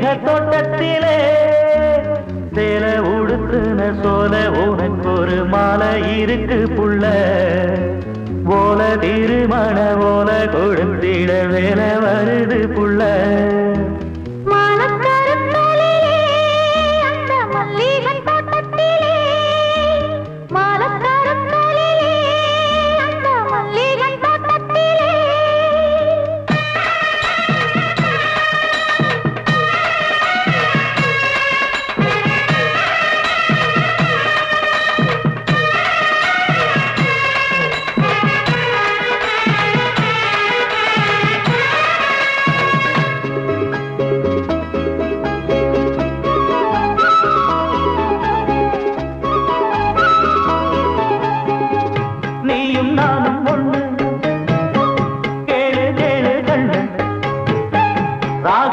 மல்லிகை தோட்டத்திலே சேல உடுத்துன சோல உனக்கு ஒரு மாலை இருக்கு புள்ள ஓல திருமண ஓல கொடுத்திட வேலை வருது புள்ள